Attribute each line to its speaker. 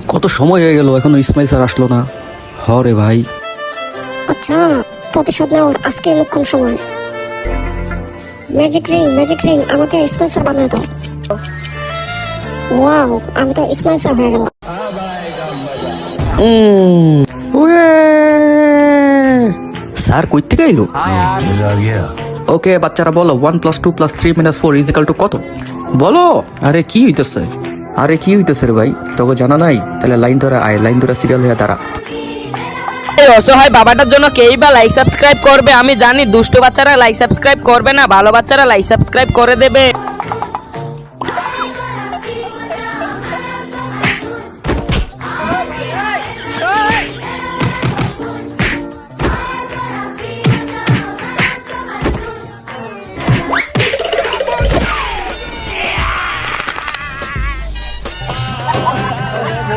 Speaker 1: কত সময় হয়ে গেল এখনো ইসমাইল স্যার আসলো না। হরে ভাই,
Speaker 2: আচ্ছা, প্রতিশোধ নেওয়ার আজকে মোক্ষম সময়। ম্যাজিক রিং আমাকে ইসমাইল স্যার বানিয়ে দাও। ওয়াও, আমি তো ইসমাইল স্যার হয়ে গেলাম।
Speaker 1: স্যার কই থেকে এলো? ওকে বাচ্চারা বলো 1 + 2 + 3 - 4 = কত? বলো। আরে কি হইতেছে রে ভাই, তোকে জানা নাই? তাহলে লাইন ধরে আয়, লাইন ধরে সিরিয়াল হয়ে দাঁড়া।
Speaker 3: এই অসহায় বাবাটার জন্য কেই বা লাইক সাবস্ক্রাইব করবে? আমি জানি দুষ্ট বাচ্চারা লাইক সাবস্ক্রাইব করবে না, ভালো বাচ্চারা লাইক সাবস্ক্রাইব করে দেবে।